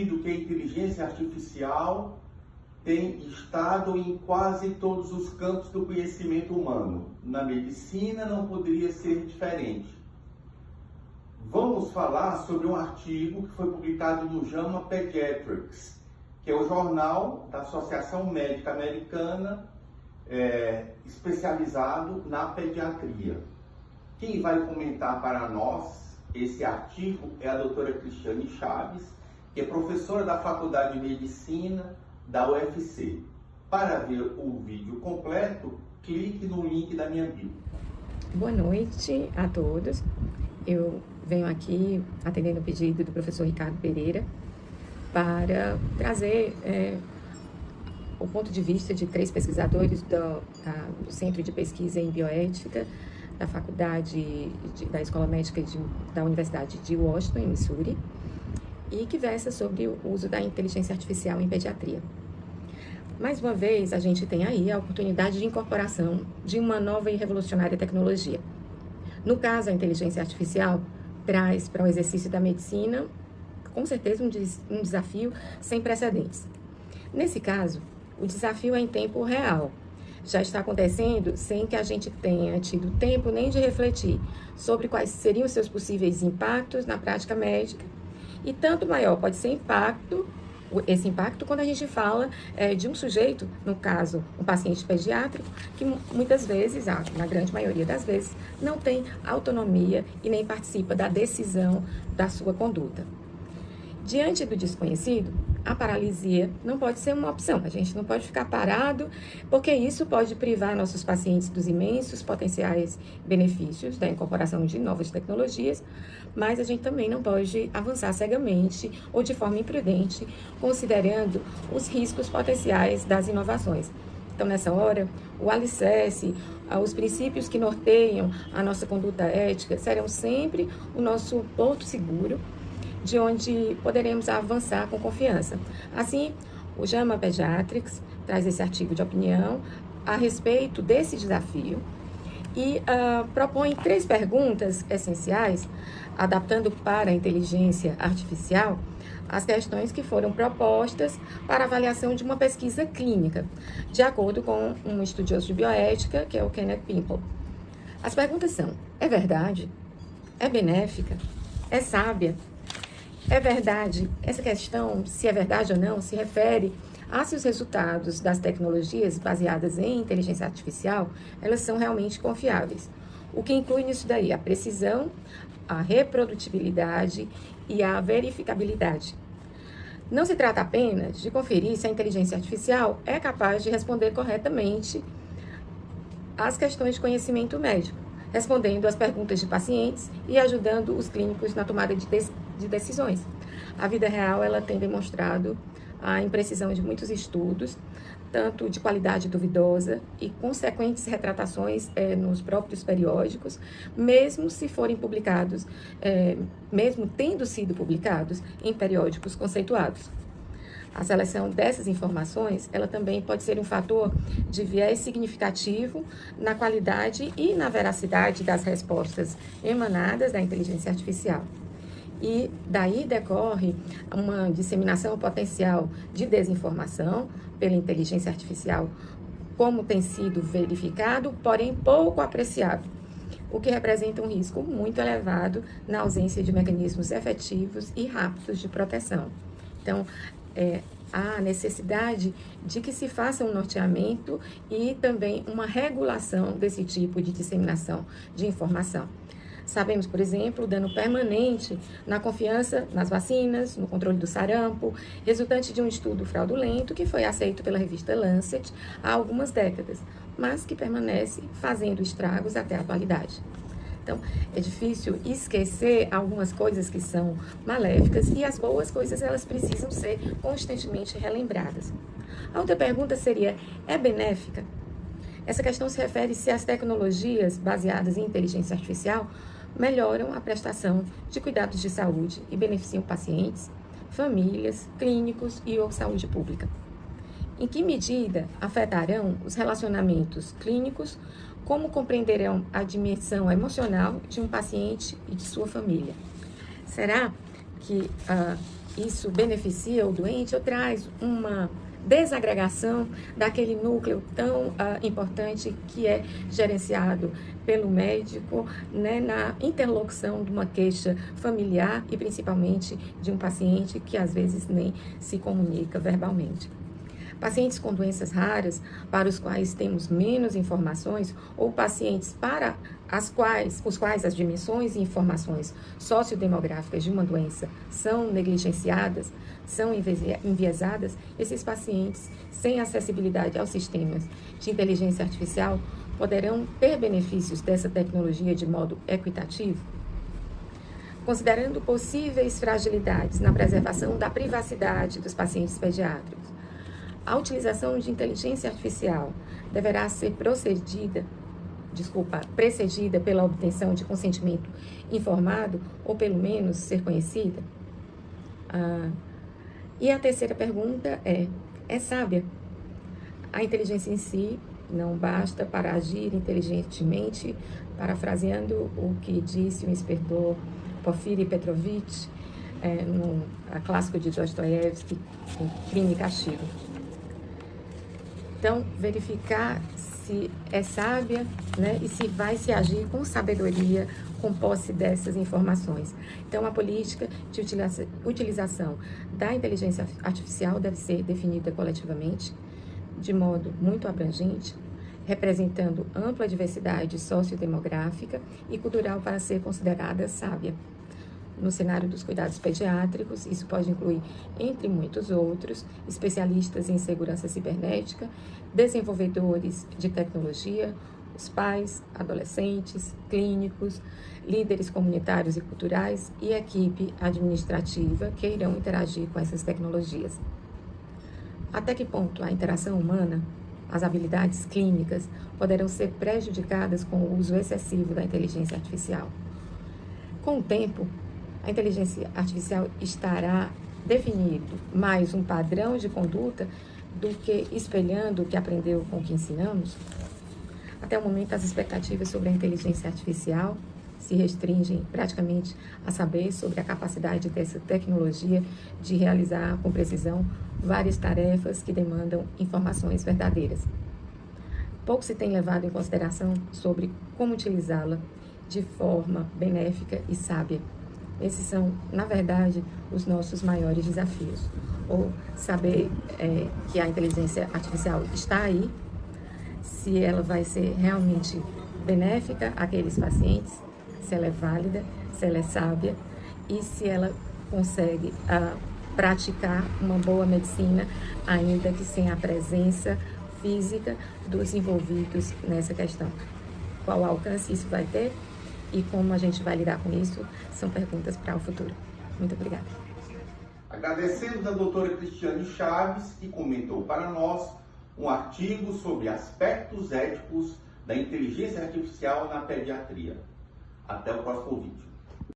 sabido que a inteligência artificial tem estado em quase todos os campos do conhecimento humano. Na medicina não poderia ser diferente. Vamos falar sobre um artigo que foi publicado no JAMA Pediatrics, que é o jornal da Associação Médica Americana especializado na pediatria. Quem vai comentar para nós esse artigo é a doutora Cristiane Chaves, que é professora da Faculdade de Medicina da UFC. Para ver o vídeo completo, clique no link da minha bio. Boa noite a todos. Eu venho aqui atendendo o pedido do professor Ricardo Pereira para trazer o ponto de vista de 3 pesquisadores do Centro de Pesquisa em Bioética da Faculdade da Escola Médica da Universidade de Washington, em Missouri, e que versa sobre o uso da inteligência artificial em pediatria. Mais uma vez, a gente tem aí a oportunidade de incorporação de uma nova e revolucionária tecnologia. No caso, a inteligência artificial traz para o exercício da medicina, com certeza, um desafio sem precedentes. Nesse caso, o desafio é em tempo real. Já está acontecendo sem que a gente tenha tido tempo nem de refletir sobre quais seriam os seus possíveis impactos na prática médica. E tanto maior pode ser esse impacto quando a gente fala de um sujeito, no caso, um paciente pediátrico, que muitas vezes, na grande maioria das vezes, não tem autonomia e nem participa da decisão da sua conduta. Diante do desconhecido, a paralisia não pode ser uma opção. A gente não pode ficar parado, porque isso pode privar nossos pacientes dos imensos potenciais benefícios da incorporação de novas tecnologias, mas a gente também não pode avançar cegamente ou de forma imprudente, considerando os riscos potenciais das inovações. Então, nessa hora, o alicerce, os princípios que norteiam a nossa conduta ética serão sempre o nosso porto seguro, de onde poderemos avançar com confiança. Assim, o JAMA Pediatrics traz esse artigo de opinião a respeito desse desafio e propõe 3 perguntas essenciais, adaptando para a inteligência artificial as questões que foram propostas para avaliação de uma pesquisa clínica, de acordo com um estudioso de bioética, que é o Kenneth Pimple. As perguntas são: é verdade? É benéfica? É sábia? É verdade? Essa questão, se é verdade ou não, se refere a se os resultados das tecnologias baseadas em inteligência artificial, elas são realmente confiáveis. O que inclui nisso daí a precisão, a reprodutibilidade e a verificabilidade. Não se trata apenas de conferir se a inteligência artificial é capaz de responder corretamente às questões de conhecimento médico, respondendo às perguntas de pacientes e ajudando os clínicos na tomada de decisões. A vida real, ela tem demonstrado a imprecisão de muitos estudos, tanto de qualidade duvidosa e consequentes retratações nos próprios periódicos, mesmo se forem publicados, mesmo tendo sido publicados em periódicos conceituados. A seleção dessas informações, ela também pode ser um fator de viés significativo na qualidade e na veracidade das respostas emanadas da inteligência artificial. E daí decorre uma disseminação potencial de desinformação pela inteligência artificial, como tem sido verificado, porém pouco apreciado, o que representa um risco muito elevado na ausência de mecanismos efetivos e rápidos de proteção. Então, há necessidade de que se faça um norteamento e também uma regulação desse tipo de disseminação de informação. Sabemos, por exemplo, o dano permanente na confiança nas vacinas, no controle do sarampo, resultante de um estudo fraudulento que foi aceito pela revista Lancet há algumas décadas, mas que permanece fazendo estragos até a atualidade. Então, é difícil esquecer algumas coisas que são maléficas e as boas coisas, elas precisam ser constantemente relembradas. A outra pergunta seria: é benéfica? Essa questão se refere se as tecnologias baseadas em inteligência artificial melhoram a prestação de cuidados de saúde e beneficiam pacientes, famílias, clínicos e ou saúde pública. Em que medida afetarão os relacionamentos clínicos? Como compreenderão a dimensão emocional de um paciente e de sua família? Será que isso beneficia o doente ou traz uma desagregação daquele núcleo tão importante que é gerenciado pelo médico, né, na interlocução de uma queixa familiar e principalmente de um paciente que às vezes nem se comunica verbalmente. Pacientes com doenças raras, para os quais temos menos informações, ou pacientes para os quais as dimensões e informações sociodemográficas de uma doença são negligenciadas, são enviesadas, esses pacientes sem acessibilidade aos sistemas de inteligência artificial poderão ter benefícios dessa tecnologia de modo equitativo? Considerando possíveis fragilidades na preservação da privacidade dos pacientes pediátricos, a utilização de inteligência artificial deverá ser precedida pela obtenção de consentimento informado ou pelo menos ser conhecida? E a terceira pergunta é sábia? A inteligência em si não basta para agir inteligentemente, parafraseando o que disse o inspetor Porfírio Petrovich no clássico de Dostoiévski, Crime e Castigo. Então, verificar se é sábia, né, e se vai se agir com sabedoria, com posse dessas informações. Então, a política de utilização da inteligência artificial deve ser definida coletivamente, de modo muito abrangente, representando ampla diversidade sociodemográfica e cultural para ser considerada sábia. No cenário dos cuidados pediátricos, isso pode incluir, entre muitos outros, especialistas em segurança cibernética, desenvolvedores de tecnologia, os pais, adolescentes, clínicos, líderes comunitários e culturais e equipe administrativa que irão interagir com essas tecnologias. Até que ponto a interação humana, as habilidades clínicas, poderão ser prejudicadas com o uso excessivo da inteligência artificial? Com o tempo, a inteligência artificial estará definindo mais um padrão de conduta do que espelhando o que aprendeu com o que ensinamos? Até o momento, as expectativas sobre a inteligência artificial se restringem praticamente a saber sobre a capacidade dessa tecnologia de realizar com precisão várias tarefas que demandam informações verdadeiras. Pouco se tem levado em consideração sobre como utilizá-la de forma benéfica e sábia. Esses são, na verdade, os nossos maiores desafios. Ou saber que a inteligência artificial está aí, se ela vai ser realmente benéfica àqueles pacientes, se ela é válida, se ela é sábia e se ela consegue praticar uma boa medicina, ainda que sem a presença física dos envolvidos nessa questão. Qual alcance isso vai ter? E como a gente vai lidar com isso, são perguntas para o futuro. Muito obrigada. Agradecemos a doutora Cristiane Chaves, que comentou para nós um artigo sobre aspectos éticos da inteligência artificial na pediatria. Até o próximo vídeo.